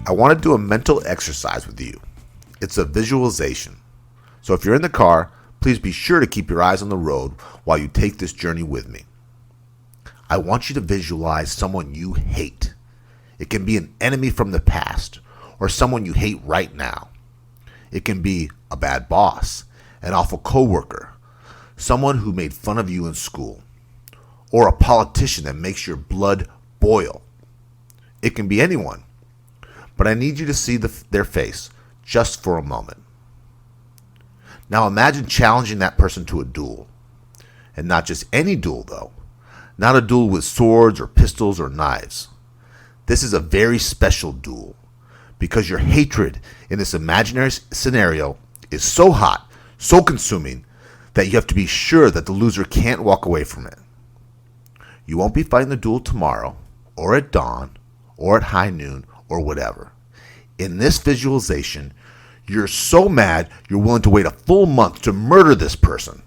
I want to do a mental exercise with you. It's a visualization. So if you're in the car, please be sure to keep your eyes on the road while you take this journey with me. I want you to visualize someone you hate. It can be an enemy from the past or someone you hate right now. It can be a bad boss, an awful coworker, someone who made fun of you in school, or a politician that makes your blood boil. It can be anyone, but I need you to see their face just for a moment. Now imagine challenging that person to a duel. And not just any duel, though. Not a duel with swords or pistols or knives. This is a very special duel because your hatred in this imaginary scenario is so hot, so consuming, that you have to be sure that the loser can't walk away from it. You won't be fighting the duel tomorrow, or at dawn, or at high noon, or whatever. In this visualization, you're so mad you're willing to wait a full month to murder this person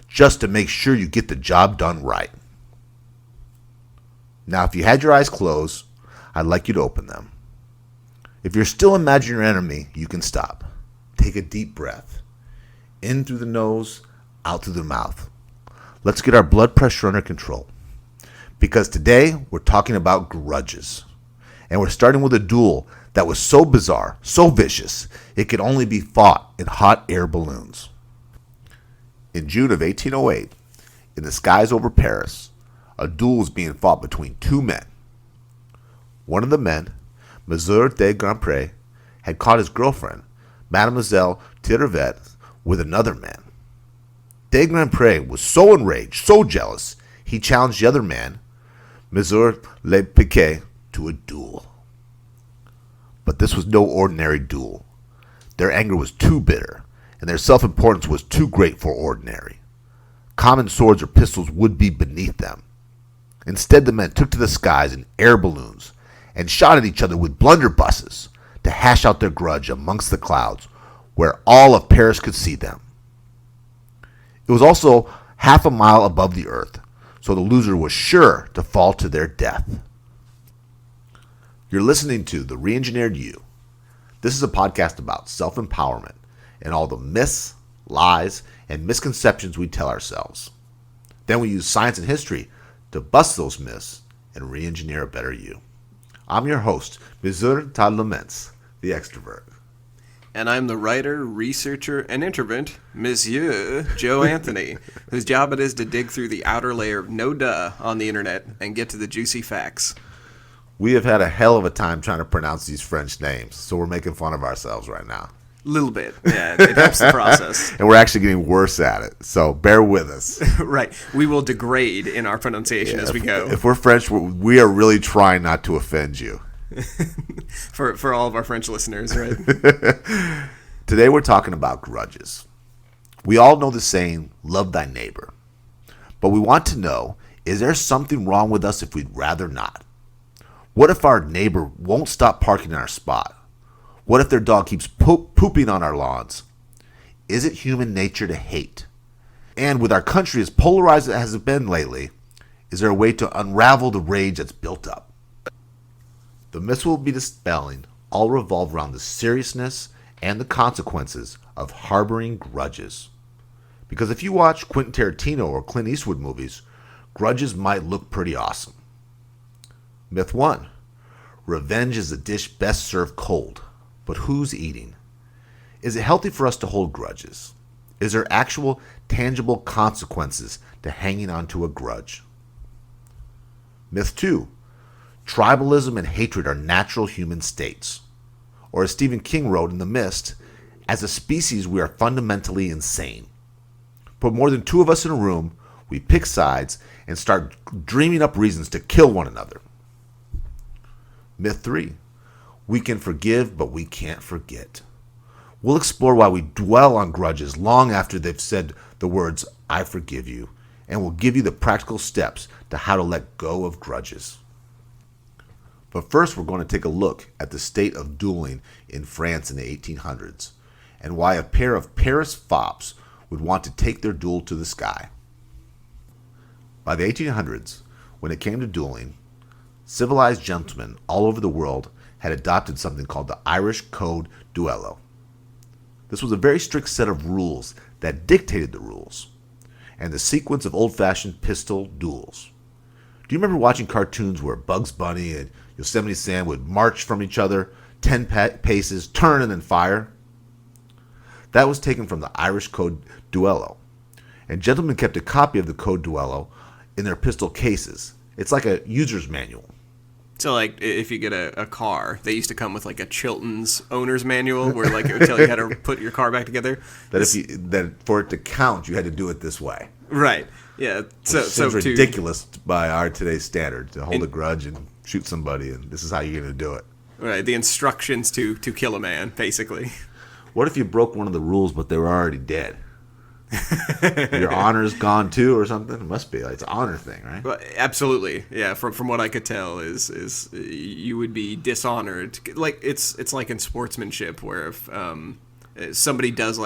just to make sure you get the job done right. Now, if you had your eyes closed, I'd like you to open them. If you're still imagining your enemy, you can stop. Take a deep breath. In through the nose, out through the mouth. Let's get our blood pressure under control. Because today, we're talking about grudges. And we're starting with a duel that was so bizarre, so vicious, it could only be fought in hot air balloons. In June of 1808, in the skies over Paris, a duel was being fought between two men. One of the men, Monsieur de Grandpre, had caught his girlfriend, Mademoiselle Tirevette, with another man. De Grandpre was so enraged, so jealous, he challenged the other man, Monsieur Le Piquet, to a duel. But this was no ordinary duel. Their anger was too bitter, and their self-importance was too great for ordinary. Common swords or pistols would be beneath them. Instead, the men took to the skies in air balloons and shot at each other with blunderbusses to hash out their grudge amongst the clouds where all of Paris could see them. It was also half a mile above the earth, so the loser was sure to fall to their death. You're listening to The Re-Engineered You. This is a podcast about self-empowerment and all the myths, lies, and misconceptions we tell ourselves. Then we use science and history to bust those myths and re-engineer a better you. I'm your host, Monsieur Tadlements, the extrovert. And I'm the writer, researcher, and introvert, Monsieur Joe Anthony, whose job it is to dig through the outer layer of no duh on the internet and get to the juicy facts. We have had a hell of a time trying to pronounce these French names, so we're making fun of ourselves right now. Little bit, yeah, it helps the process. And we're actually getting worse at it, so bear with us. Right, we will degrade in our pronunciation as we go. If we're French, we are really trying not to offend you. for all of our French listeners, right? Today we're talking about grudges. We all know the saying, love thy neighbor. But we want to know, is there something wrong with us if we'd rather not? What if our neighbor won't stop parking in our spot? What if their dog keeps pooping on our lawns? Is it human nature to hate? And with our country as polarized as it has been lately, is there a way to unravel the rage that's built up? The myths we'll be dispelling all revolve around the seriousness and the consequences of harboring grudges. Because if you watch Quentin Tarantino or Clint Eastwood movies, grudges might look pretty awesome. Myth 1. Revenge is a dish best served cold. But who's eating? Is it healthy for us to hold grudges? Is there actual, tangible consequences to hanging on to a grudge? Myth 2. Tribalism and hatred are natural human states. Or as Stephen King wrote in The Mist, as a species we are fundamentally insane. Put more than two of us in a room, we pick sides and start dreaming up reasons to kill one another. Myth 3. We can forgive, but we can't forget. We'll explore why we dwell on grudges long after they've said the words, I forgive you, and we'll give you the practical steps to how to let go of grudges. But first, we're going to take a look at the state of dueling in France in the 1800s, and why a pair of Paris fops would want to take their duel to the sky. By the 1800s, when it came to dueling, civilized gentlemen all over the world had adopted something called the Irish Code Duello. This was a very strict set of rules that dictated the rules, and the sequence of old-fashioned pistol duels. Do you remember watching cartoons where Bugs Bunny and Yosemite Sam would march from each other 10 paces, turn, and then fire? That was taken from the Irish Code Duello, and gentlemen kept a copy of the Code Duello in their pistol cases. It's like a user's manual. So, like, if you get a car, they used to come with, like, a Chilton's owner's manual where, like, it would tell you how to put your car back together. That for it to count, you had to do it this way. Right. Yeah. So seems ridiculous by our today's standard to hold a grudge and shoot somebody, and this is how you're going to do it. Right. The instructions to kill a man, basically. What if you broke one of the rules, but they were already dead? Your honor's gone too, or something? It must be. It's an honor thing, right? Well, absolutely. Yeah. From what I could tell, is you would be dishonored. Like it's like in sportsmanship, where if somebody does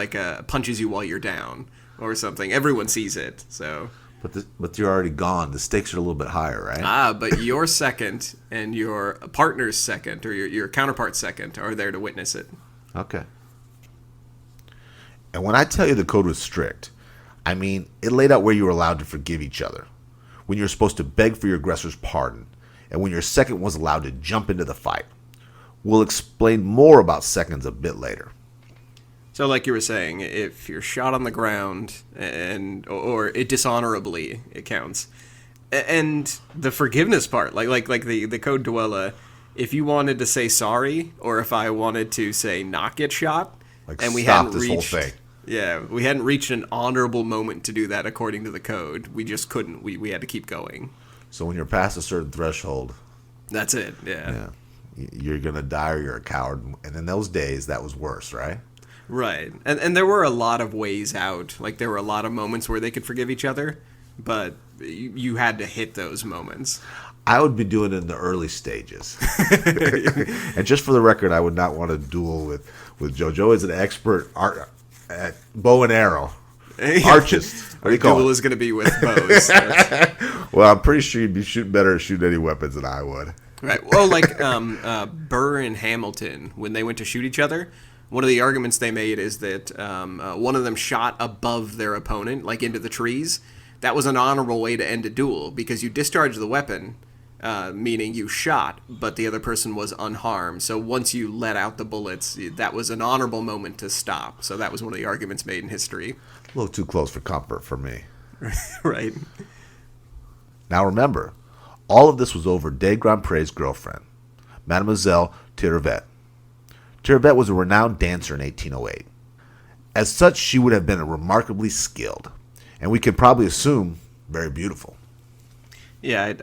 punches you while you're down or something, everyone sees it. So. But you're already gone. The stakes are a little bit higher, right? But your second and your partner's second, or your counterpart's second, are there to witness it. Okay. And when I tell you the code was strict, I mean it laid out where you were allowed to forgive each other, when you're supposed to beg for your aggressor's pardon, and when your second was allowed to jump into the fight. We'll explain more about seconds a bit later. So, like you were saying, if you're shot on the ground or it dishonorably, it counts. And the forgiveness part, like the Code Duella, if you wanted to say sorry, or if I wanted to say not get shot, and we hadn't reached whole thing. Yeah, we hadn't reached an honorable moment to do that according to the code. We just couldn't. We had to keep going. So when you're past a certain threshold, that's it. Yeah. You're gonna die or you're a coward. And in those days, that was worse, right? Right. And there were a lot of ways out. Like, there were a lot of moments where they could forgive each other, but you had to hit those moments. I would be doing it in the early stages. And just for the record, I would not want to duel with Joe. Joe is an expert at bow and arrow. Archist. What do you call duel it? Is going to be with bows. Well, I'm pretty sure you'd be better at shooting any weapons than I would. Right. Well, like Burr and Hamilton, when they went to shoot each other, one of the arguments they made is that one of them shot above their opponent, like into the trees. That was an honorable way to end a duel, because you discharged the weapon, meaning you shot, but the other person was unharmed. So once you let out the bullets, that was an honorable moment to stop. So that was one of the arguments made in history. A little too close for comfort for me. Right. Now remember, all of this was over de Grandpre's girlfriend, Mademoiselle Tirvet. Tirvet was a renowned dancer in 1808. As such, she would have been remarkably skilled, and we can probably assume very beautiful. Yeah,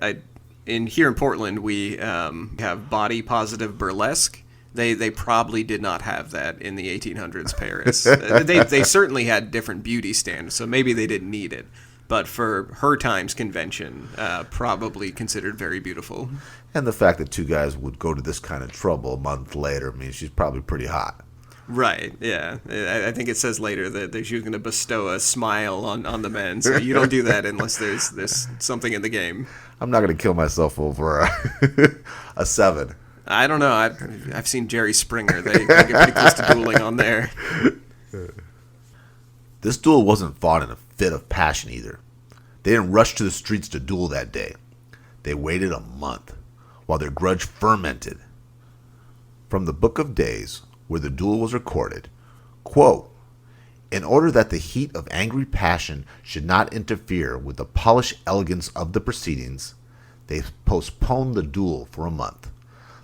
here in Portland, we have body positive burlesque. They probably did not have that in the 1800s Paris. They certainly had different beauty standards, so maybe they didn't need it. But for her time's convention, probably considered very beautiful. And the fact that two guys would go to this kind of trouble a month later means she's probably pretty hot. Right, yeah. I think it says later that she was going to bestow a smile on the men. So you don't do that unless there's something in the game. I'm not going to kill myself over a 7. I don't know. I've seen Jerry Springer. They get pretty close to dueling on there. This duel wasn't fought in a fit of passion either. They didn't rush to the streets to duel that day. They waited a month while their grudge fermented. From the Book of Days, where the duel was recorded, quote, "In order that the heat of angry passion should not interfere with the polished elegance of the proceedings, they postponed the duel for a month,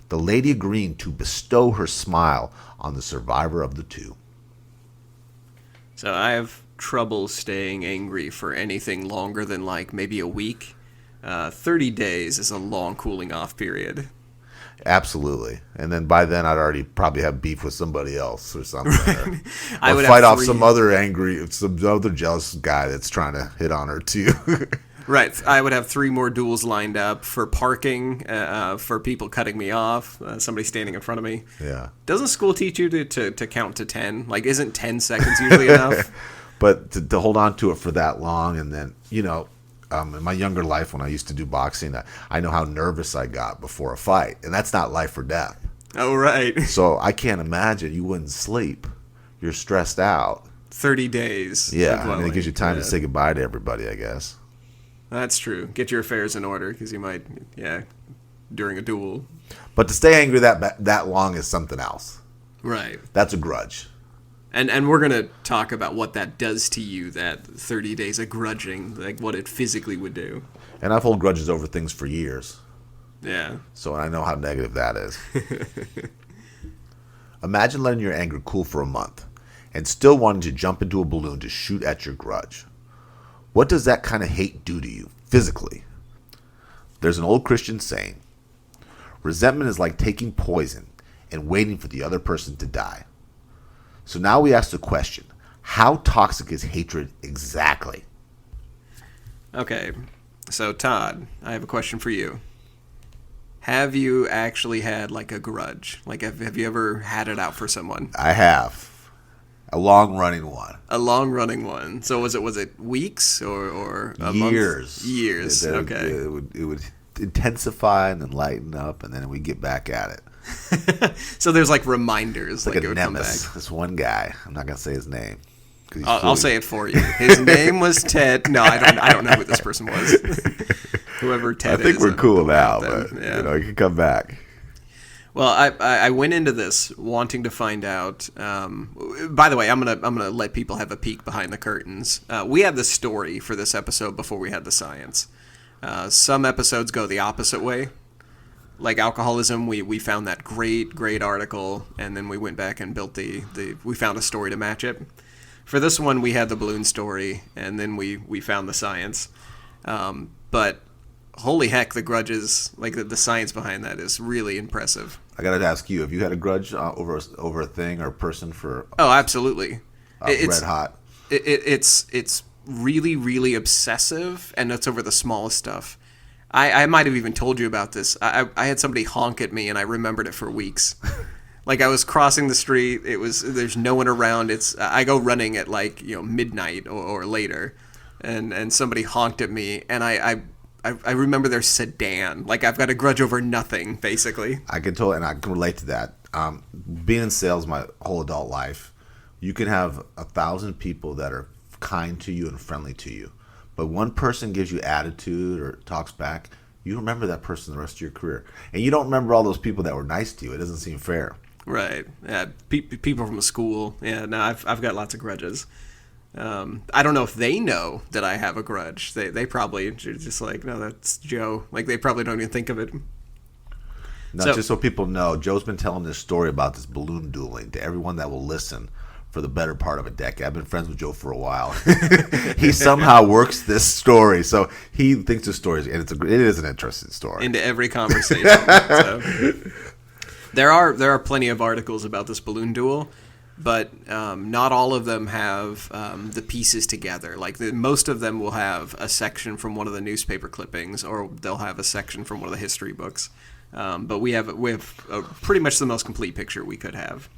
the lady agreeing to bestow her smile on the survivor of the two." So I have trouble staying angry for anything longer than maybe a week. 30 days is a long cooling off period. Absolutely. And then by then I'd already probably have beef with somebody else or something. Or I would fight off some other jealous guy that's trying to hit on her too. Right. I would have 3 more duels lined up for parking, for people cutting me off, somebody standing in front of me. Yeah. Doesn't school teach you to count to 10? Isn't 10 seconds usually enough? But to hold on to it for that long, and then, in my younger life when I used to do boxing, I know how nervous I got before a fight, and that's not life or death. Oh, right. So I can't imagine you wouldn't sleep. You're stressed out. 30 days. Yeah, of I mean, it gives you time to yeah. say goodbye to everybody, I guess. That's true. Get your affairs in order because you might, during a duel. But to stay angry that long is something else. Right. That's a grudge. And we're going to talk about what that does to you, that 30 days of grudging, like what it physically would do. And I've held grudges over things for years. Yeah. So I know how negative that is. Imagine letting your anger cool for a month and still wanting to jump into a balloon to shoot at your grudge. What does that kind of hate do to you physically? There's an old Christian saying, resentment is like taking poison and waiting for the other person to die. So now we ask the question, how toxic is hatred exactly? Okay, so Todd, I have a question for you. Have you actually had like a grudge? Like have you ever had it out for someone? I have. A long-running one. A long-running one. So was it weeks or a Years. month? Years. Okay. It would intensify and then lighten up, and then we get back at it. So there's like reminders. Like it a would come nemesis. back. This one guy. I'm not gonna say his name. I'll say it for you. His name was Ted. No, I don't know who this person was. Whoever Ted is. I think we're cool now, but yeah. you can come back. Well, I went into this wanting to find out. By the way, I'm gonna let people have a peek behind the curtains. We had the story for this episode before we had the science. Some episodes go the opposite way. Like alcoholism, we found that great article, and then we went back and built we found a story to match it. For this one, we had the balloon story, and then we found the science. But holy heck, the grudges, like the science behind that is really impressive. I gotta ask you: have you had a grudge over a thing or a person for? Oh, absolutely. It's red hot. It's really obsessive, and it's over the smallest stuff. I might have even told you about this. I had somebody honk at me, and I remembered it for weeks. Like I was crossing the street. There's no one around. I go running at like midnight or later, and somebody honked at me, and I remember their sedan. Like I've got a grudge over nothing, basically. I can relate to that. Being in sales my whole adult life, you can have 1,000 people that are kind to you and friendly to you, but one person gives you attitude or talks back, you remember that person the rest of your career, and you don't remember all those people that were nice to you. It doesn't seem fair. Right. Yeah. People from school. Yeah. No, I've got lots of grudges. I don't know if they know that I have a grudge. They probably just like, no, that's Joe. Like they probably don't even think of it. Now, just so people know, Joe's been telling this story about this balloon dueling to everyone that will listen for the better part of a decade. I've been friends with Joe for a while. He somehow works this story, so he thinks the story and it is an interesting story. Into every conversation. So, there are plenty of articles about this balloon duel, but not all of them have the pieces together. Like most of them will have a section from one of the newspaper clippings, or they'll have a section from one of the history books. But we have pretty much the most complete picture we could have.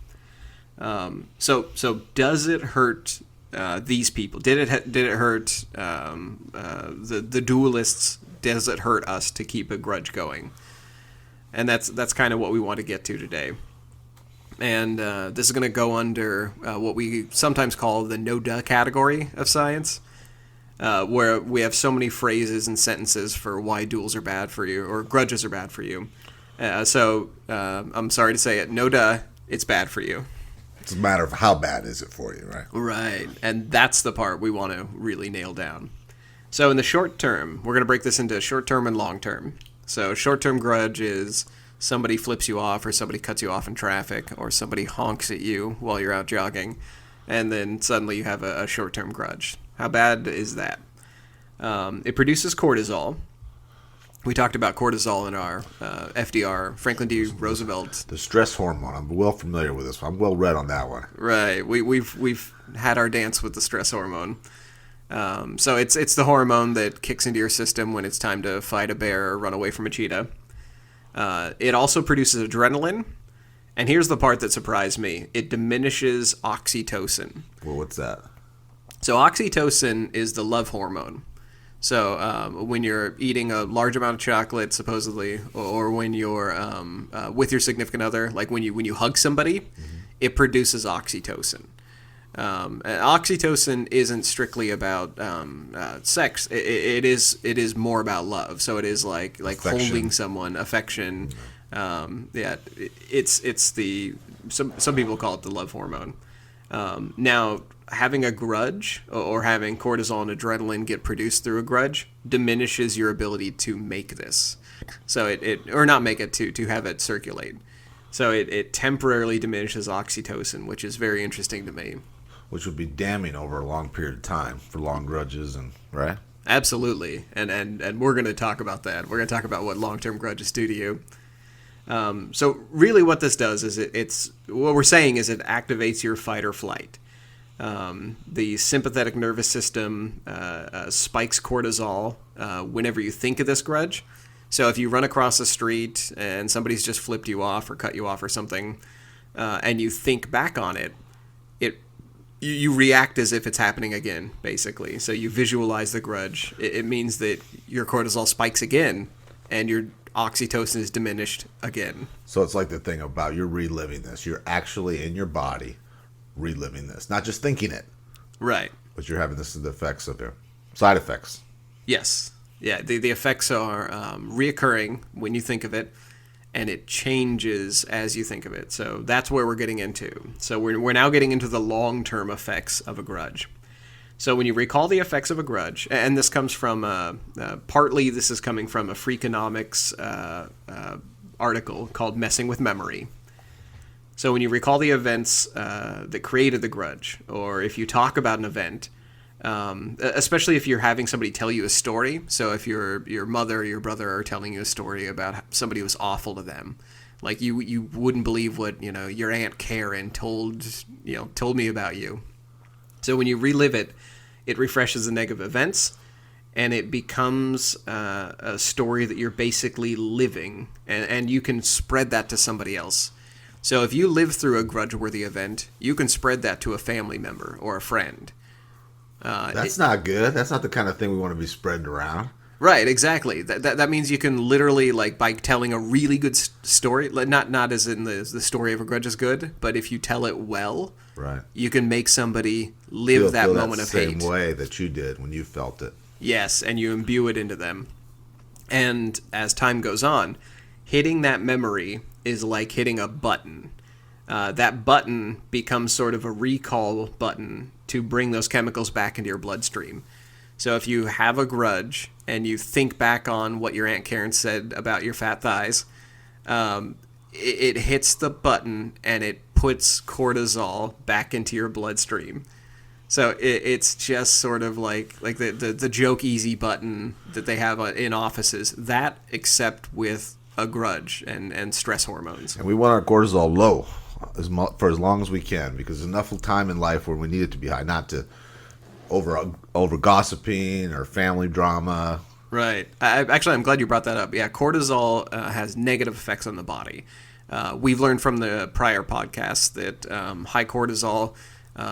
So does it hurt these people? Did it hurt the duelists? Does it hurt us to keep a grudge going? And that's kind of what we want to get to today. And this is going to go under what we sometimes call the no-duh category of science, where we have so many phrases and sentences for why duels are bad for you or grudges are bad for you. So I'm sorry to say it, no-duh, it's bad for you. It's a matter of how bad is it for you, right? Right, and that's the part we want to really nail down. So in the short term, we're going to break this into short term and long term. So short-term grudge is somebody flips you off or somebody cuts you off in traffic or somebody honks at you while you're out jogging, and then suddenly you have a short-term grudge. How bad is that? It produces cortisol. We talked about cortisol in our FDR, Franklin D. Roosevelt. The stress hormone. I'm well familiar with this one. I'm well read on that one. Right. We've had our dance with the stress hormone. So it's the hormone that kicks into your system when it's time to fight a bear or run away from a cheetah. It also produces adrenaline. And here's the part that surprised me. It diminishes oxytocin. Well, what's that? So oxytocin is the love hormone. So when you're eating a large amount of chocolate, supposedly, or when you're with your significant other, like when you hug somebody, it produces oxytocin. And oxytocin isn't strictly about sex. It is more about love. So it is like Affection. holding someone, affection. It's the some people call it the love hormone. Now, having a grudge or having cortisol and adrenaline get produced through a grudge diminishes your ability to make this. So it or not make it to have it circulate. So it temporarily diminishes oxytocin, which is very interesting to me. Which would be damning over a long period of time for long grudges, and right? Absolutely, and we're going to talk about that. We're going to talk about what long-term grudges do to you. So really what this does is it's what we're saying is it activates your fight or flight. The sympathetic nervous system spikes cortisol whenever you think of this grudge. So if you run across the street and somebody's just flipped you off or cut you off or something, and you think back on it, you react as if it's happening again, basically. So you visualize the grudge. It means that your cortisol spikes again, and your oxytocin is diminished again. So it's like the thing about you're reliving this. You're actually in your body reliving this, not just thinking it. Right. But you're having the effects of your side effects. Yes. Yeah. The effects are reoccurring when you think of it, and it changes as you think of it. So that's where we're getting into. So we're now getting into the long-term effects of a grudge. So when you recall the effects of a grudge, and this comes from, partly this is coming from a Freakonomics article called Messing with Memory. So when you recall the events that created the grudge, or if you talk about an event, especially if you're having somebody tell you a story. So if your mother or your brother are telling you a story about somebody who was awful to them, like you wouldn't believe what your Aunt Karen told me about you. So when you relive it, it refreshes the negative events, and it becomes a story that you're basically living, and you can spread that to somebody else. So if you live through a grudge-worthy event, you can spread that to a family member or a friend. That's not good. That's not the kind of thing we want to be spreading around. Right, exactly. That means you can literally, like, by telling a really good story, not as in the story of a grudge is good, but if you tell it well, right, you can make somebody live that moment of hate. Same way that you did when you felt it. Yes, and you imbue it into them. And as time goes on, hitting that memory is like hitting a button. That button becomes sort of a recall button to bring those chemicals back into your bloodstream. So if you have a grudge and you think back on what your Aunt Karen said about your fat thighs, it hits the button and it puts cortisol back into your bloodstream. So it's just sort of like the joke easy button that they have in offices, that except with a grudge and stress hormones. And we want our cortisol low for as long as we can, because there's enough time in life where we need it to be high, not to over gossiping or family drama. Right. I'm glad you brought that up. Yeah, cortisol has negative effects on the body. We've learned from the prior podcast that high cortisol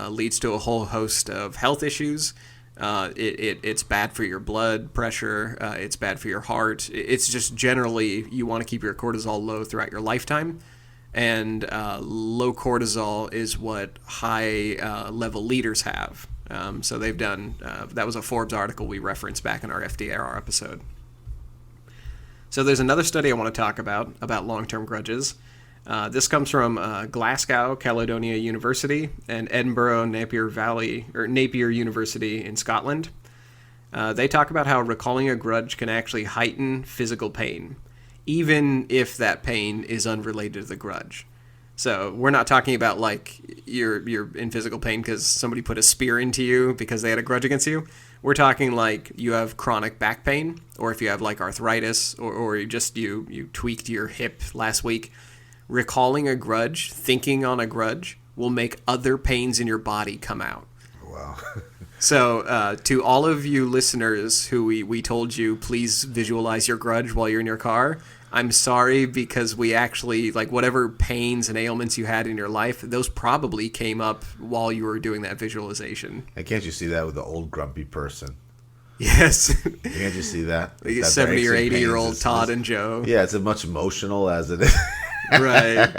leads to a whole host of health issues. It's bad for your blood pressure. It's bad for your heart. It's just generally you want to keep your cortisol low throughout your lifetime. And low cortisol is what high level leaders have. So they've done, that was a Forbes article we referenced back in our FDR episode. So there's another study I want to talk about long-term grudges. This comes from Glasgow, Caledonia University, and Edinburgh, Napier University in Scotland. They talk about how recalling a grudge can actually heighten physical pain, even if that pain is unrelated to the grudge. So we're not talking about like you're in physical pain because somebody put a spear into you because they had a grudge against you. We're talking like you have chronic back pain, or if you have like arthritis, or you tweaked your hip last week. Recalling a grudge, thinking on a grudge, will make other pains in your body come out. Wow. So to all of you listeners who we told you, please visualize your grudge while you're in your car, I'm sorry, because we actually, like, whatever pains and ailments you had in your life, those probably came up while you were doing that visualization. And can't you see that with the old grumpy person? Yes. Can't you see that? Like That 70 or aches and 80-year-old pains Todd and Joe. Yeah, it's as much emotional as it is. Right.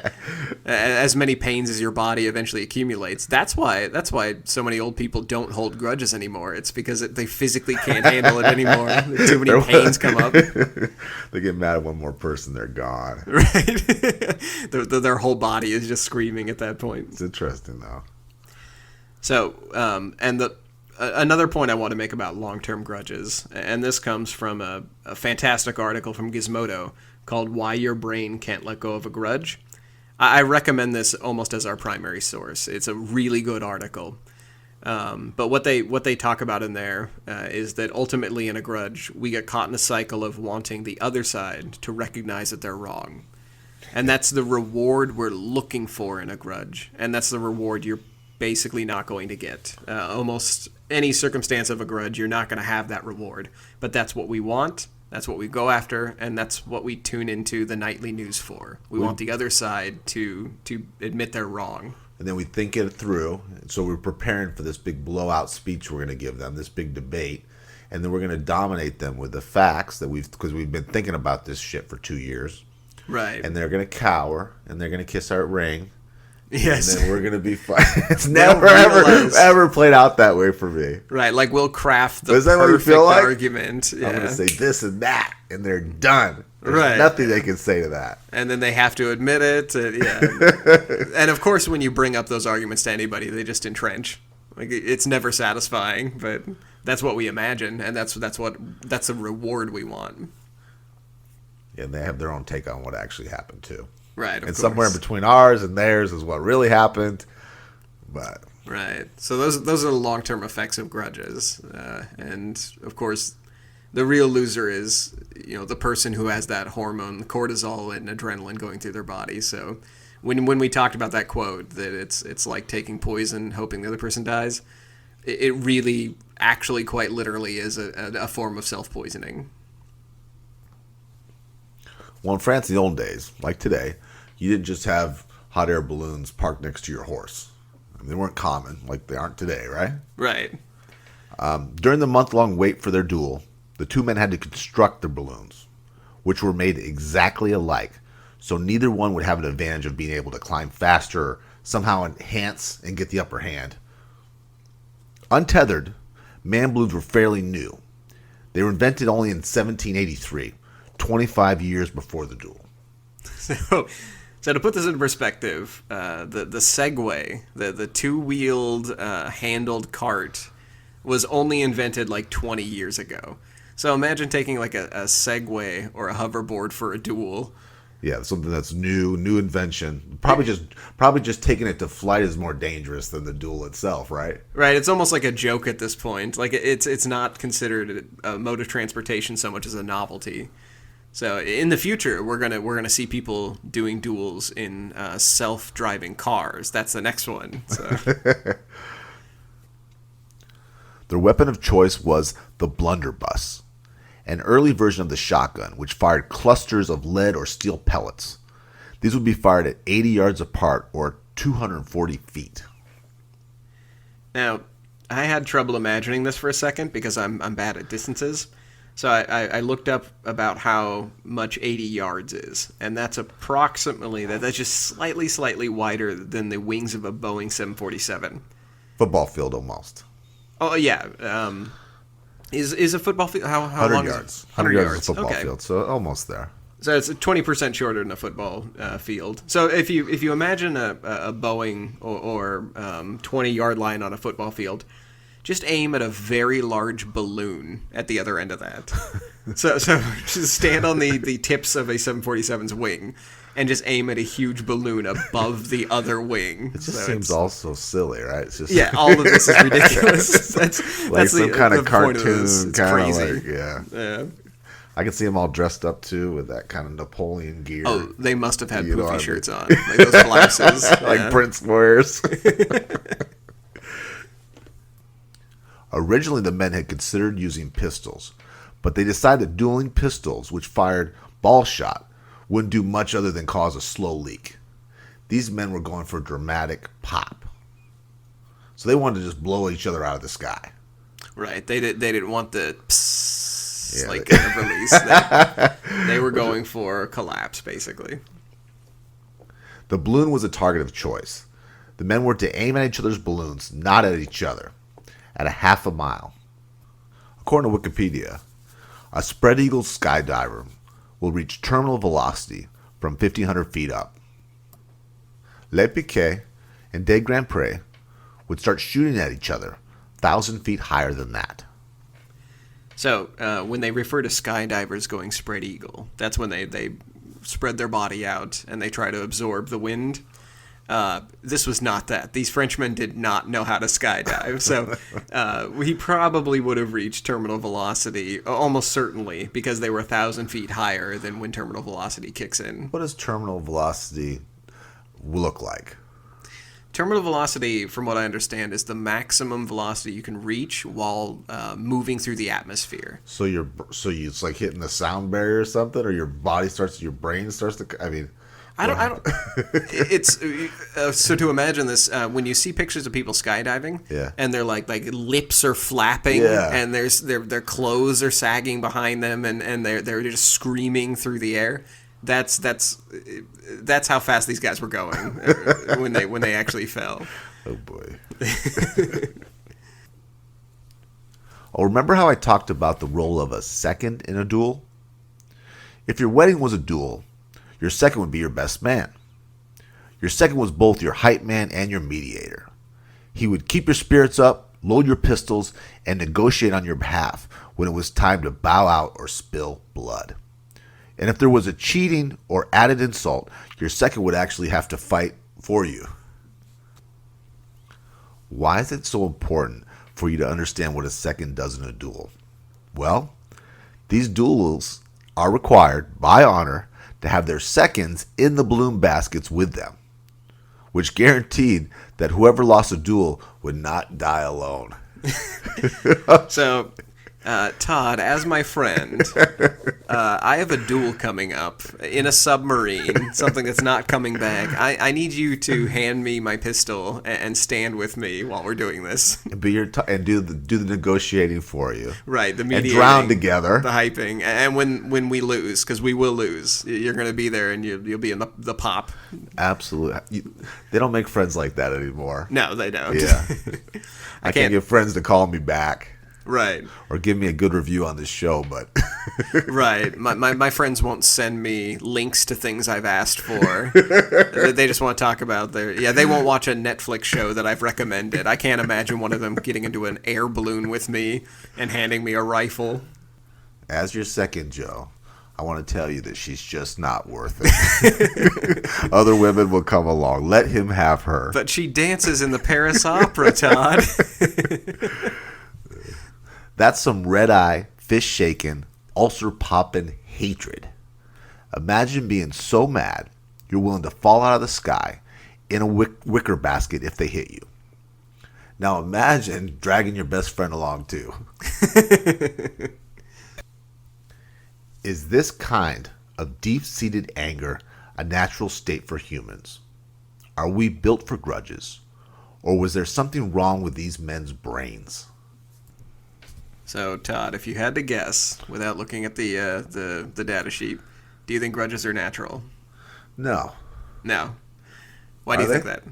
As many pains as your body eventually accumulates. That's why so many old people don't hold grudges anymore. It's because they physically can't handle it anymore. Too many pains come up. They get mad at one more person, they're gone. Right. Their whole body is just screaming at that point. It's interesting, though. So, another point I want to make about long-term grudges, and this comes from a fantastic article from Gizmodo called "Why Your Brain Can't Let Go of a Grudge." I recommend this almost as our primary source. It's a really good article. But what they talk about in there is that ultimately in a grudge, we get caught in a cycle of wanting the other side to recognize that they're wrong. And that's the reward we're looking for in a grudge. And that's the reward you're basically not going to get. Almost any circumstance of a grudge, you're not going to have that reward. But that's what we want. That's what we go after, and that's what we tune into the nightly news for. We want the other side to admit they're wrong. And then we think it through. So we're preparing for this big blowout speech we're going to give them, this big debate. And then we're going to dominate them with the facts because we've been thinking about this shit for 2 years. Right. And they're going to cower, and they're going to kiss our ring. Yes. And then we're going to be fine. It's never, ever played out that way for me. Right, like we'll craft the Is that what you perfect feel like? argument. Yeah. I'm going to say this and that, and they're done. There's Right. nothing they can say to that. And then they have to admit it. Yeah. And of course, when you bring up those arguments to anybody, they just entrench. Like it's never satisfying, but that's what we imagine, and that's the reward we want. And they have their own take on what actually happened too. Right. And somewhere between ours and theirs is what really happened. But right. So those are the long-term effects of grudges, and of course, the real loser is the person who has that hormone, cortisol and adrenaline going through their body. So when we talked about that quote that it's like taking poison, hoping the other person dies, it really, actually, quite literally is a form of self-poisoning. Well, in France in the old days, like today, you didn't just have hot air balloons parked next to your horse. I mean, they weren't common like they aren't today, right? Right. During the month-long wait for their duel, the two men had to construct the balloons, which were made exactly alike, so neither one would have an advantage of being able to climb faster or somehow enhance and get the upper hand. Untethered, man balloons were fairly new. They were invented only in 1783. 25 years before the duel. So to put this into perspective, the Segway, the two-wheeled handled cart, was only invented like 20 years ago. So imagine taking like a Segway or a hoverboard for a duel. Yeah, something that's new invention. Probably just taking it to flight is more dangerous than the duel itself, right? Right. It's almost like a joke at this point. Like it's not considered a mode of transportation so much as a novelty. So in the future, we're gonna see people doing duels in self-driving cars. That's the next one. So. Their weapon of choice was the blunderbuss, an early version of the shotgun, which fired clusters of lead or steel pellets. These would be fired at 80 yards apart or 240 feet. Now, I had trouble imagining this for a second because I'm bad at distances. So I looked up about how much 80 yards is, and that's approximately that's just slightly wider than the wings of a Boeing 747. Football field almost. Oh yeah, is a football field how 100 long yards? Is it? 100 yards is a football okay. field, so almost there. So it's 20% shorter than a football field. So if you imagine a Boeing or 20-yard line on a football field. Just aim at a very large balloon at the other end of that. so just stand on the tips of a 747's wing and just aim at a huge balloon above the other wing. It just seems all so silly, right? It's just all of this is ridiculous. That's that's some kind of cartoon, kind of like, yeah. I can see them all dressed up too with that kind of Napoleon gear. Oh, they must have had poofy shirts on, like those blouses, like Prince wears. Originally, the men had considered using pistols, but they decided that dueling pistols, which fired ball shot, wouldn't do much other than cause a slow leak. These men were going for a dramatic pop. So they wanted to just blow each other out of the sky. Right. They didn't want the psst, Yeah, like kind of release. They were going for collapse, basically. The balloon was a target of choice. The men were to aim at each other's balloons, not at each other, at a half a mile. According to Wikipedia, a spread eagle skydiver will reach terminal velocity from 1,500 feet up. Le Piquet and de Grandpre would start shooting at each other 1,000 feet higher than that. So when they refer to skydivers going spread eagle, that's when they spread their body out and they try to absorb the wind. This was not that. These Frenchmen did not know how to skydive, so he probably would have reached terminal velocity, almost certainly, because they were 1,000 feet higher than when terminal velocity kicks in. What does terminal velocity look like? Terminal velocity, from what I understand, is the maximum velocity you can reach while moving through the atmosphere. So it's like hitting the sound barrier or something, or your brain starts to. I mean, I don't. It's so to imagine this when you see pictures of people skydiving, yeah, and they're like lips are flapping, yeah, and their clothes are sagging behind them, and they're just screaming through the air. That's how fast these guys were going when they actually fell. Oh boy. Oh, remember how I talked about the role of a second in a duel? If your wedding was a duel, your second would be your best man. Your second was both your hype man and your mediator. He would keep your spirits up, load your pistols, and negotiate on your behalf when it was time to bow out or spill blood. And if there was a cheating or added insult, your second would actually have to fight for you. Why is it so important for you to understand what a second does in a duel? Well, these duels are required by honor to have their seconds in the balloon baskets with them, which guaranteed that whoever lost a duel would not die alone. So, Todd, as my friend, I have a duel coming up in a submarine, something that's not coming back. I need you to hand me my pistol and stand with me while we're doing this. And do the negotiating for you. Right, the And mediating, drown together. the hyping, and when we lose, because we will lose, you're going to be there and you'll be in the pop. Absolutely. They don't make friends like that anymore. No, they don't. Yeah. I can't get friends to call me back. Right. Or give me a good review on this show, but Right. My friends won't send me links to things I've asked for. They just want to talk about they won't watch a Netflix show that I've recommended. I can't imagine one of them getting into an air balloon with me and handing me a rifle. as your second, Joe, I want to tell you that she's just not worth it. Other women will come along. Let him have her. But she dances in the Paris Opera, Todd. That's some red-eye, fish-shaking, ulcer-popping hatred. Imagine being so mad you're willing to fall out of the sky in a wicker basket if they hit you. Now imagine dragging your best friend along too. Is this kind of deep-seated anger a natural state for humans? Are we built for grudges? Or was there something wrong with these men's brains? So, Todd, if you had to guess, without looking at the data sheet, do you think grudges are natural? No. No. Why do you think that?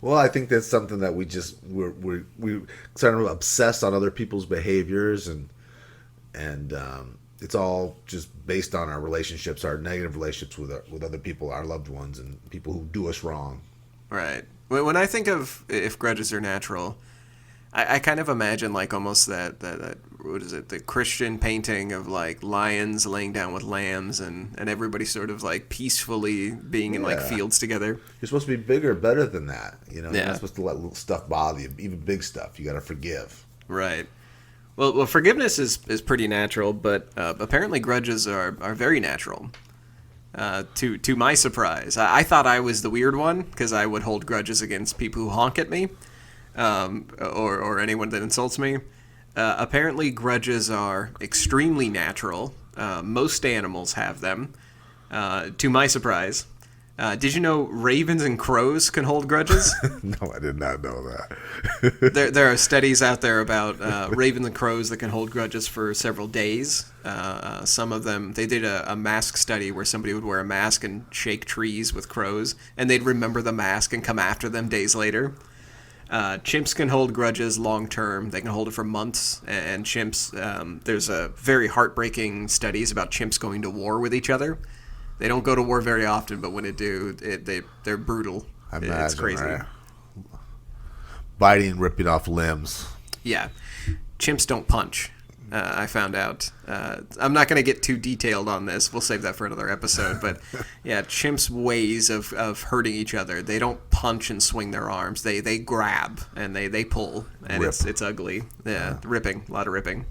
Well, I think that's something that we sort of obsess on other people's behaviors, and it's all just based on our relationships, our negative relationships with other people, our loved ones, and people who do us wrong. Right. When I think of if grudges are natural, I kind of imagine like almost that what is it, the Christian painting of like lions laying down with lambs and everybody sort of like peacefully being in like fields together. You're supposed to be bigger, better than that. You know, Yeah. You're not supposed to let little stuff bother you, even big stuff. You got to forgive. Right. Well, forgiveness is pretty natural, but apparently grudges are very natural. To my surprise, I thought I was the weird one because I would hold grudges against people who honk at me, or anyone that insults me. Apparently, grudges are extremely natural. Most animals have them. To my surprise, Did you know ravens and crows can hold grudges? No, I did not know that. There are studies out there about ravens and crows that can hold grudges for several days. Some of them, they did a mask study where somebody would wear a mask and shake trees with crows, and they'd remember the mask and come after them days later. Chimps can hold grudges long term. They can hold it for months. And chimps, there's a very heartbreaking studies about chimps going to war with each other. They don't go to war very often, but when they do, they're brutal. I imagine, it's crazy. Right? Biting, ripping off limbs. Yeah. Chimps don't punch. I found out. I'm not going to get too detailed on this. We'll save that for another episode. But yeah, chimps' ways of hurting each other. They don't punch and swing their arms. They grab and they pull, and Rip. it's ugly. Yeah, ripping, a lot of ripping.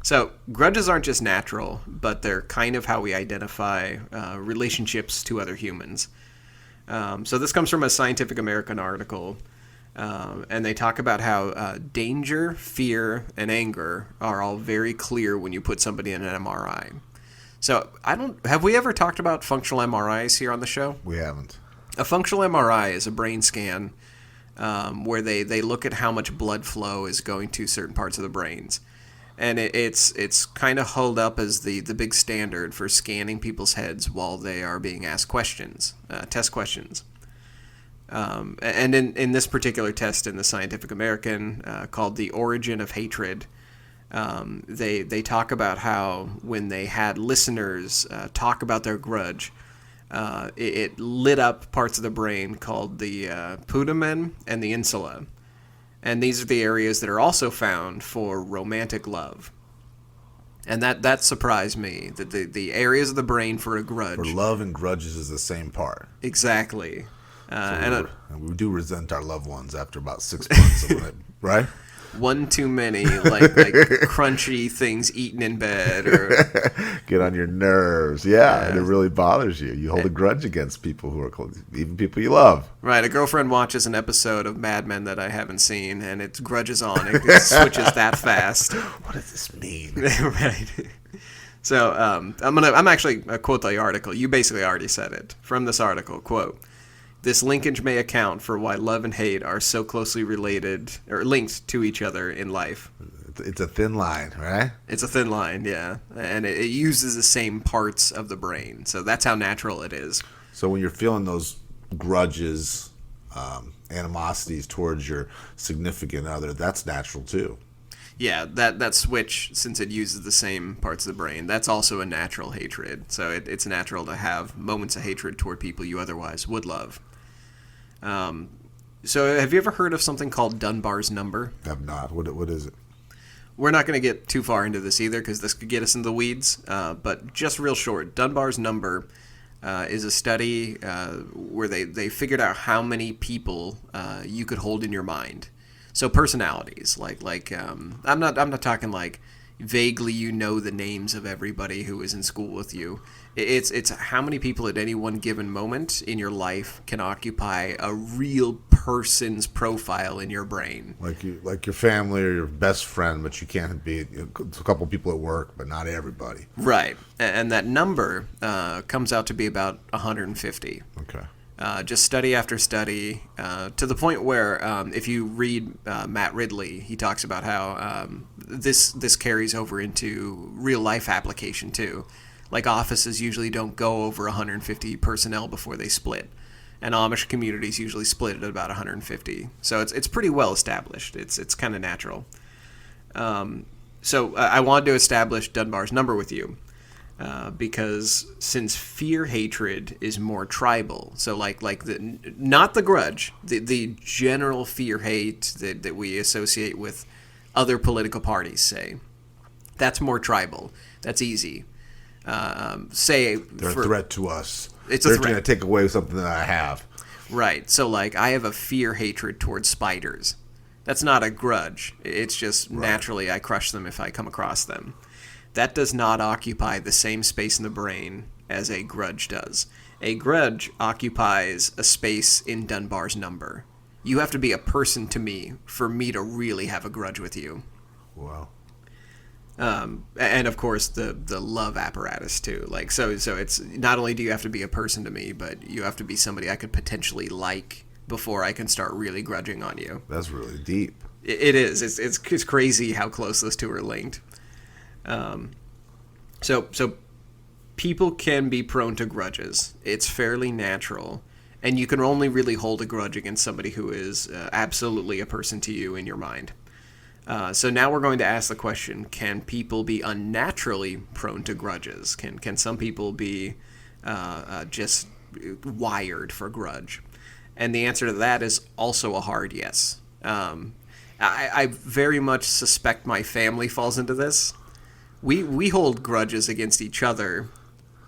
So grudges aren't just natural, but they're kind of how we identify relationships to other humans. So this comes from a Scientific American article. And they talk about how danger, fear, and anger are all very clear when you put somebody in an MRI. So have we ever talked about functional MRIs here on the show? We haven't. A functional MRI is a brain scan where they look at how much blood flow is going to certain parts of the brains. And it's kind of held up as the big standard for scanning people's heads while they are being asked questions, test questions. And in this particular test in the Scientific American called The Origin of Hatred, they talk about how when they had listeners talk about their grudge, it lit up parts of the brain called the epitome and the insula. And these are the areas that are also found for romantic love. And that surprised me, that the areas of the brain for a grudge. For love and grudges is the same part. Exactly. And we do resent our loved ones after about 6 months of it, right? One too many, like crunchy things eaten in bed, or get on your nerves. Yeah, and it really bothers you. You hold a grudge against people who are close, even people you love. Right. A girlfriend watches an episode of Mad Men that I haven't seen, and it grudges on. It switches that fast. What does this mean? Right. So I'm actually quote the article. You basically already said it from this article. Quote. This linkage may account for why love and hate are so closely related or linked to each other in life. It's a thin line, right? It's a thin line, yeah. And it uses the same parts of the brain. So that's how natural it is. So when you're feeling those grudges, animosities towards your significant other, that's natural too. Yeah, that switch, since it uses the same parts of the brain, that's also a natural hatred. So it's natural to have moments of hatred toward people you otherwise would love. So have you ever heard of something called Dunbar's number? I have not. What is it? We're not going to get too far into this either because this could get us into the weeds. But just real short, Dunbar's number is a study where they figured out how many people you could hold in your mind. So personalities, like I'm not talking like vaguely you know the names of everybody who is in school with you. It's how many people at any one given moment in your life can occupy a real person's profile in your brain. Like your family or your best friend, but you can't be a couple people at work, but not everybody. Right, and that number comes out to be about 150. Okay. Just study after study, to the point where if you read Matt Ridley, he talks about how this carries over into real life application too. Like offices usually don't go over 150 personnel before they split, and Amish communities usually split at about 150. So it's pretty well established. It's kind of natural. So I wanted to establish Dunbar's number with you. Because since fear hatred is more tribal, so like not the grudge, the general fear hate that we associate with other political parties, say, that's more tribal. That's easy. They're a threat to us. It's They're a threat. trying to take away something that I have. Right. So like I have a fear hatred towards spiders. That's not a grudge. It's just naturally I crush them if I come across them. That does not occupy the same space in the brain as a grudge does. A grudge occupies a space in Dunbar's number. You have to be a person to me for me to really have a grudge with you. Wow. And of course the love apparatus too. Like so it's not only do you have to be a person to me, but you have to be somebody I could potentially like before I can start really grudging on you. That's really deep. It is. It's crazy how close those two are linked. So people can be prone to grudges. It's fairly natural, and you can only really hold a grudge against somebody who is absolutely a person to you in your mind. So now we're going to ask the question: can people be unnaturally prone to grudges? Can some people be just wired for grudge? And the answer to that is also a hard yes. I very much suspect my family falls into this. We hold grudges against each other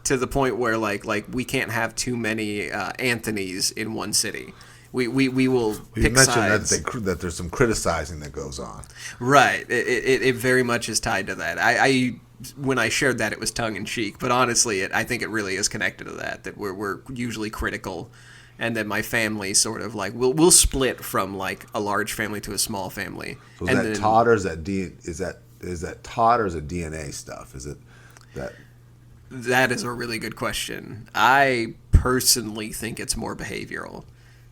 to the point where like we can't have too many Anthonys in one city. We will pick sides. You mentioned that there's some criticizing that goes on. Right. It very much is tied to that. I when I shared that, it was tongue in cheek, but honestly, I think it really is connected to that. That we're usually critical, and then my family sort of like we'll split from like a large family to a small family. So is that taught or is that taught or is it DNA stuff? Is it that? That is a really good question. I personally think it's more behavioral.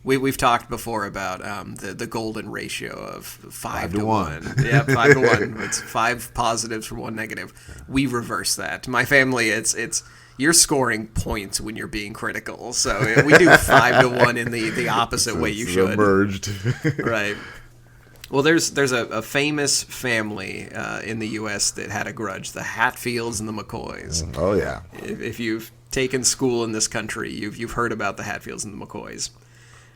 We've talked before about the golden ratio of 5 to 1. Yeah, 5 to 1. It's 5 positives for 1 negative. We reverse that. My family, it's you're scoring points when you're being critical. So we do 5 to 1 in the opposite way you should. Merged. Right. Well, there's a famous family in the U.S. that had a grudge, the Hatfields and the McCoys. Oh, yeah. If you've taken school in this country, you've heard about the Hatfields and the McCoys.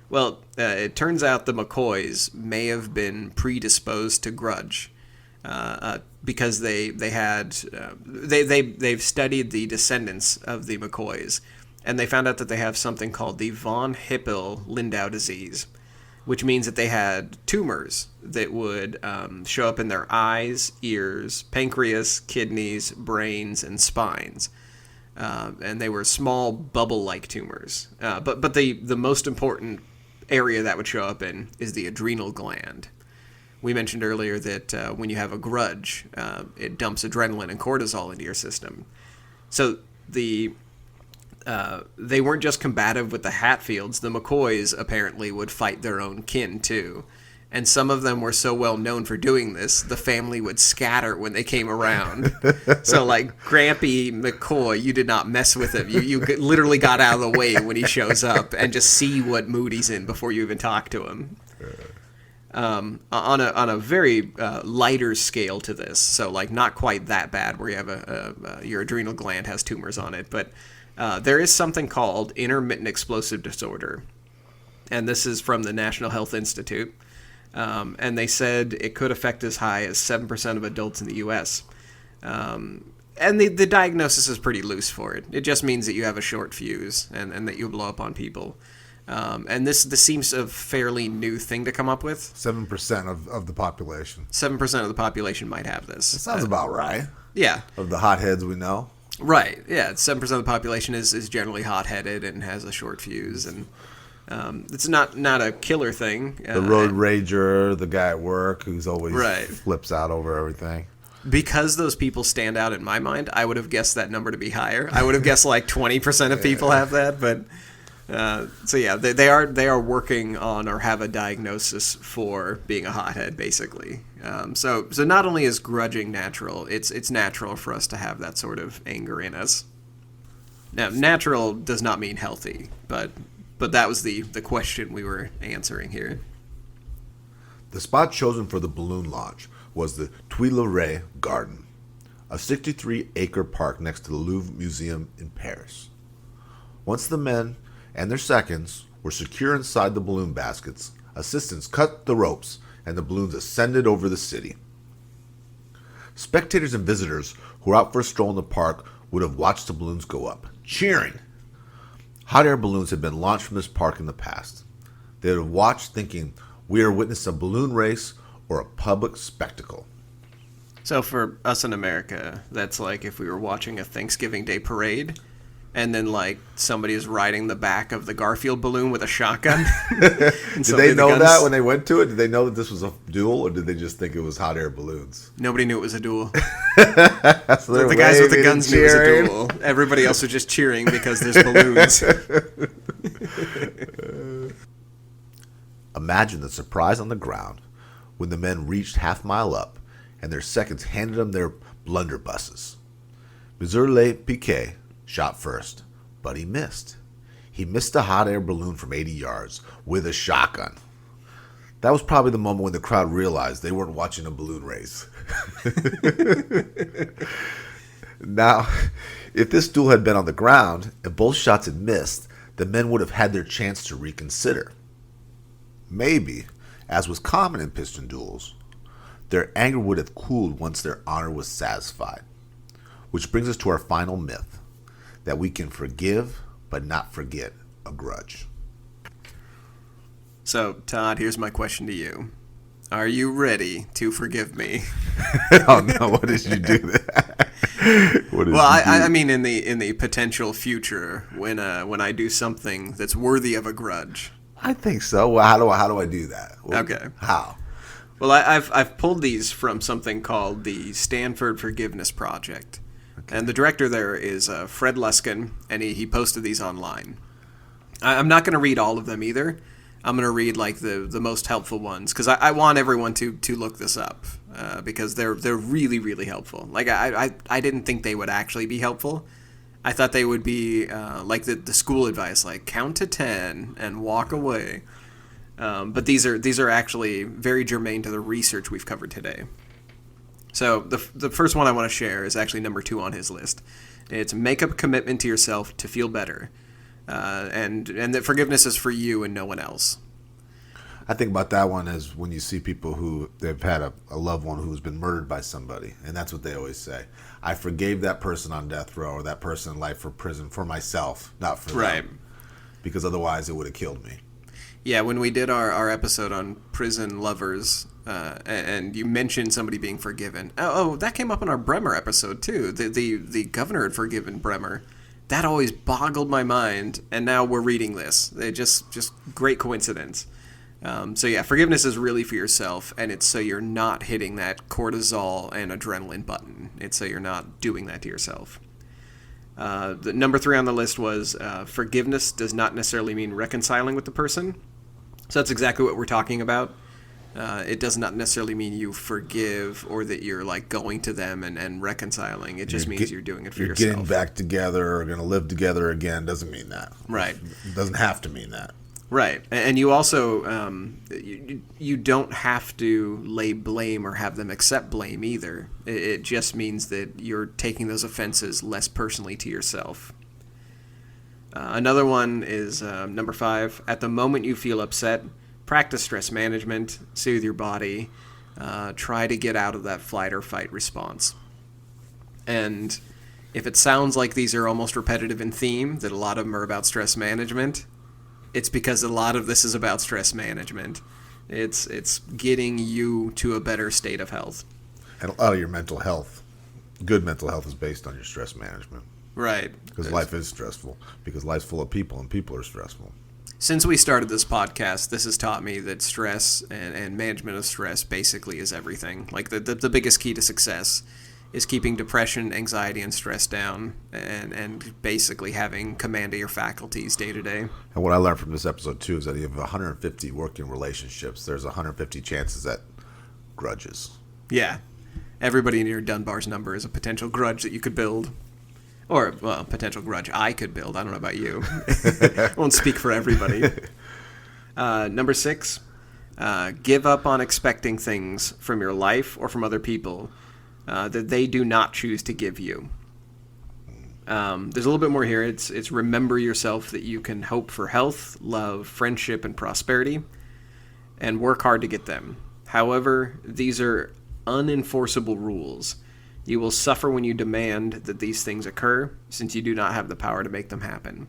Well, it turns out the McCoys may have been predisposed to grudge because they've studied the descendants of the McCoys, and they found out that they have something called the von Hippel-Lindau disease, which means that they had tumors that would show up in their eyes, ears, pancreas, kidneys, brains, and spines. And they were small bubble-like tumors. But the most important area that would show up in is the adrenal gland. We mentioned earlier that when you have a grudge, it dumps adrenaline and cortisol into your system. So they weren't just combative with the Hatfields. The McCoys apparently would fight their own kin too. And some of them were so well known for doing this, the family would scatter when they came around. So like Grandpre McCoy, you did not mess with him. You literally got out of the way when he shows up and just see what mood he's in before you even talk to him. On a very lighter scale to this, so like not quite that bad where you have your adrenal gland has tumors on it, but there is something called intermittent explosive disorder, and this is from the National Health Institute. And they said it could affect as high as 7% of adults in the U.S. And the diagnosis is pretty loose for it. It just means that you have a short fuse and that you blow up on people. And this seems a fairly new thing to come up with. 7% of the population. 7% of the population might have this. That sounds about right. Yeah. Of the hotheads we know. Right. Yeah. 7% of the population is generally hot-headed and has a short fuse, and it's not a killer thing. The road rager, the guy at work who's always right. flips out over everything. Because those people stand out in my mind, I would have guessed that number to be higher. I would have guessed like 20% of people have that, but so yeah, they are working on or have a diagnosis for being a hothead, basically. So not only is grudging natural, it's natural for us to have that sort of anger in us. Now, natural does not mean healthy, but that was the question we were answering here. The spot chosen for the balloon launch was the Tuileries Garden, a 63-acre park next to the Louvre Museum in Paris. Once the men and their seconds were secure inside the balloon baskets, assistants cut the ropes and the balloons ascended over the city. Spectators and visitors who were out for a stroll in the park would have watched the balloons go up, cheering. Hot air balloons had been launched from this park in the past. They would have watched thinking, we are witnessing a balloon race or a public spectacle. So for us in America, that's like if we were watching a Thanksgiving Day parade. and then like somebody is riding the back of the Garfield balloon with a shotgun. Did they know that when they went to it? Did they know that this was a duel, or did they just think it was hot air balloons? Nobody knew it was a duel. So The guys with the guns knew it was a duel. Everybody else was just cheering because there's balloons. Imagine the surprise on the ground when the men reached half-mile up and their seconds handed them their blunderbusses. Monsieur Le Piquet shot first, but he missed. He missed a hot air balloon from 80 yards with a shotgun. That was probably the moment when the crowd realized they weren't watching a balloon race. Now, if this duel had been on the ground and both shots had missed, the men would have had their chance to reconsider. Maybe, as was common in piston duels, their anger would have cooled once their honor was satisfied. Which brings us to our final myth, that we can forgive but not forget a grudge. So, Todd, here's my question to you. Are you ready to forgive me? Oh no, what did you do that? I mean in the potential future when I do something that's worthy of a grudge. I think so. Well, how do I do that? Okay. How? Well, I've pulled these from something called the Stanford Forgiveness Project. Okay. And the director there is Fred Luskin, and he posted these online. I'm not going to read all of them either. I'm going to read like the most helpful ones because I want everyone to look this up because they're really, really helpful. Like I didn't think they would actually be helpful. I thought they would be like the school advice, like count to 10 and walk away. But these are actually very germane to the research we've covered today. So the first one I want to share is actually number 2 on his list. It's make a commitment to yourself to feel better. And that forgiveness is for you and no one else. I think about that one as when you see people who they've had a loved one who's been murdered by somebody, and that's what they always say. I forgave that person on death row or that person in life for prison for myself, not for them. Because otherwise it would have killed me. Yeah, when we did our episode on prison lovers, and you mentioned somebody being forgiven. Oh, that came up in our Bremer episode too. The governor had forgiven Bremer. That always boggled my mind, and now we're reading this. It just great coincidence. So yeah, forgiveness is really for yourself, and it's so you're not hitting that cortisol and adrenaline button. It's so you're not doing that to yourself. The number 3 on the list was forgiveness does not necessarily mean reconciling with the person. So that's exactly what we're talking about. It does not necessarily mean you forgive or that you're like going to them and reconciling. It just means you're doing it for yourself. You're getting back together or going to live together again. Doesn't mean that. Right. It doesn't have to mean that. Right. And you also, you don't have to lay blame or have them accept blame either. It just means that you're taking those offenses less personally to yourself. Another one is number 5. At the moment you feel upset, practice stress management, soothe your body, try to get out of that flight or fight response. And if it sounds like these are almost repetitive in theme, that a lot of them are about stress management, it's because a lot of this is about stress management. It's getting you to a better state of health. And a lot of your mental health, good mental health, is based on your stress management. Right. Because life is stressful. Because life's full of people, and people are stressful. Since we started this podcast, this has taught me that stress and management of stress basically is everything. Like the biggest key to success is keeping depression, anxiety, and stress down and basically having command of your faculties day to day. And what I learned from this episode, too, is that you have 150 working relationships. There's 150 chances at grudges. Yeah. Everybody in your Dunbar's number is a potential grudge that you could build. Or, well, potential grudge I could build. I don't know about you. I won't speak for everybody. Number 6, give up on expecting things from your life or from other people that they do not choose to give you. There's a little bit more here. It's remember yourself that you can hope for health, love, friendship, and prosperity, and work hard to get them. However, these are unenforceable rules. You will suffer when you demand that these things occur, since you do not have the power to make them happen.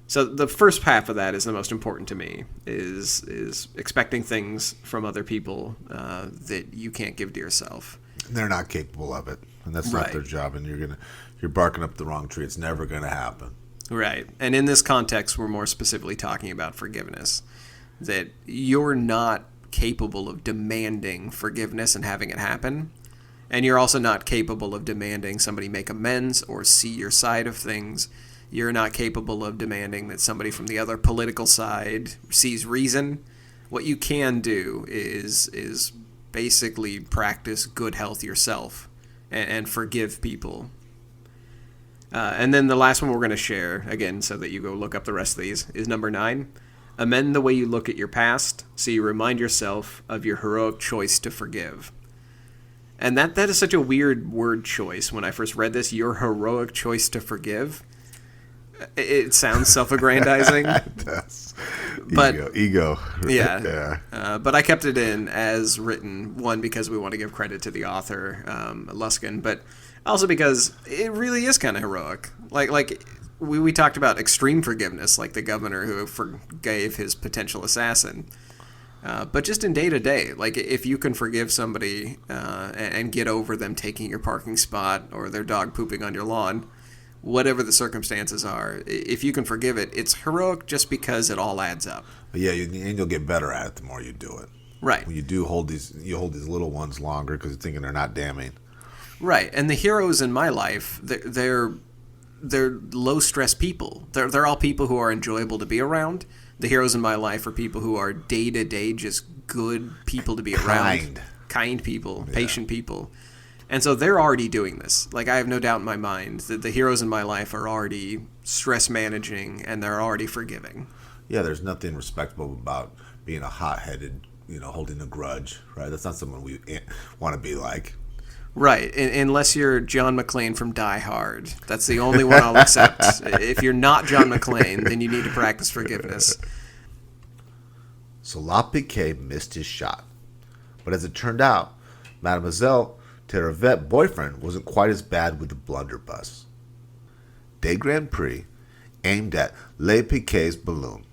So the first half of that is the most important to me, is expecting things from other people that you can't give to yourself. They're not capable of it, and that's not Right. their job. And you're barking up the wrong tree. It's never gonna happen. Right. And in this context, we're more specifically talking about forgiveness. That you're not capable of demanding forgiveness and having it happen. And you're also not capable of demanding somebody make amends or see your side of things. You're not capable of demanding that somebody from the other political side sees reason. What you can do is basically practice good health yourself and forgive people. And then the last one we're going to share, again, so that you go look up the rest of these, is number 9. Amend the way you look at your past so you remind yourself of your heroic choice to forgive. And that is such a weird word choice. When I first read this, your heroic choice to forgive, it sounds self-aggrandizing. It does. But Ego. yeah. But I kept it in as written, one, because we want to give credit to the author, Luskin, but also because it really is kind of heroic. Like we talked about extreme forgiveness, like the governor who forgave his potential assassin. But just in day-to-day, like if you can forgive somebody and get over them taking your parking spot or their dog pooping on your lawn, whatever the circumstances are, if you can forgive it, it's heroic just because it all adds up. Yeah, and you'll get better at it the more you do it. Right. When you hold these little ones longer because you're thinking they're not damning. Right. And the heroes in my life, they're low-stress people. They're all people who are enjoyable to be around. The heroes in my life are people who are day-to-day just good people to be around. Kind people, patient people. And so they're already doing this. Like, I have no doubt in my mind that the heroes in my life are already stress managing and they're already forgiving. Yeah, there's nothing respectable about being a hot-headed, holding a grudge, right? That's not someone we want to be like. Right, unless you're John McClane from Die Hard. That's the only one I'll accept. If you're not John McClane, then you need to practice forgiveness. So La Piquet missed his shot. But as it turned out, Mademoiselle Terravet's boyfriend wasn't quite as bad with the blunderbuss. De Grandpre aimed at Le Piquet's balloon,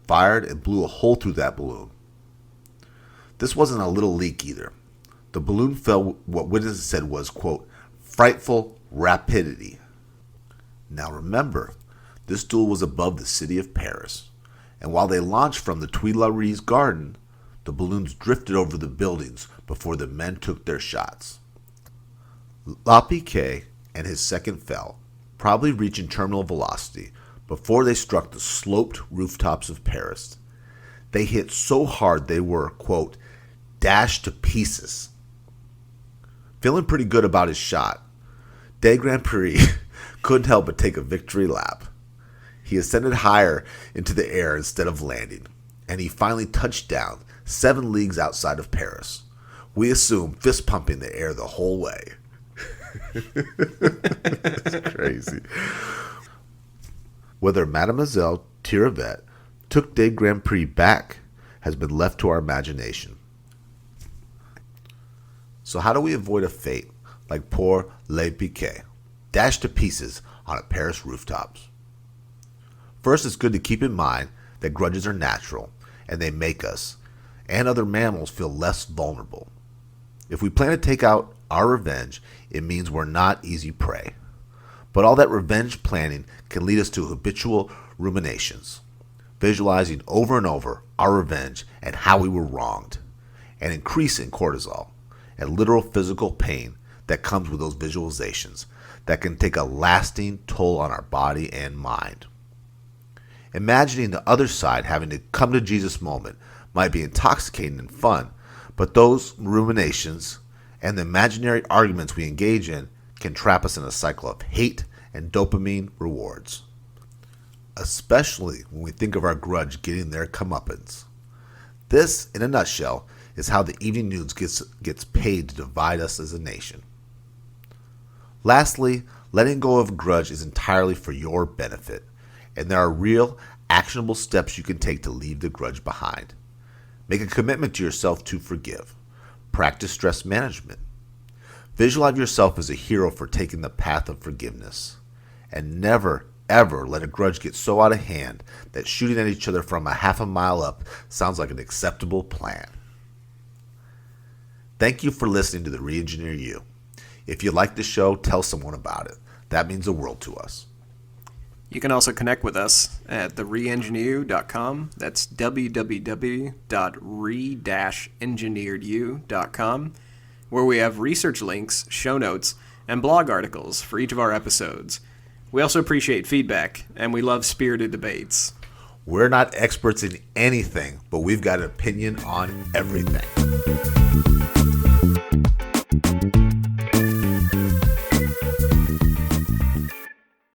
fired and blew a hole through that balloon. This wasn't a little leak either. The balloon fell what witnesses said was, quote, frightful rapidity. Now remember, this duel was above the city of Paris, and while they launched from the Tuileries garden, the balloons drifted over the buildings before the men took their shots. La Piquet and his second fell, probably reaching terminal velocity, before they struck the sloped rooftops of Paris. They hit so hard they were, quote, dashed to pieces. Feeling pretty good about his shot, De Grandpre couldn't help but take a victory lap. He ascended higher into the air instead of landing, and he finally touched down 7 leagues outside of Paris. We assume fist pumping the air the whole way. It's crazy. Whether Mademoiselle Tiravet took De Grandpre back has been left to our imagination. So how do we avoid a fate like poor Le Piquet, dashed to pieces on a Paris rooftops? First, it's good to keep in mind that grudges are natural, and they make us and other mammals feel less vulnerable. If we plan to take out our revenge, it means we're not easy prey. But all that revenge planning can lead us to habitual ruminations, visualizing over and over our revenge and how we were wronged, and increasing cortisol and literal physical pain that comes with those visualizations that can take a lasting toll on our body and mind. Imagining the other side having to come to Jesus moment might be intoxicating and fun, but those ruminations and the imaginary arguments we engage in can trap us in a cycle of hate and dopamine rewards, especially when we think of our grudge getting their comeuppance. This, in a nutshell, is how the evening news gets paid to divide us as a nation. Lastly, letting go of a grudge is entirely for your benefit, and there are real, actionable steps you can take to leave the grudge behind. Make a commitment to yourself to forgive. Practice stress management. Visualize yourself as a hero for taking the path of forgiveness. And never, ever let a grudge get so out of hand that shooting at each other from a half a mile up sounds like an acceptable plan. Thank you for listening to the Re-Engineer You. If you like the show, tell someone about it. That means the world to us. You can also connect with us at thereengineeryou.com. That's www.re-engineeredyou.com, where we have research links, show notes, and blog articles for each of our episodes. We also appreciate feedback, and we love spirited debates. We're not experts in anything, but we've got an opinion on everything.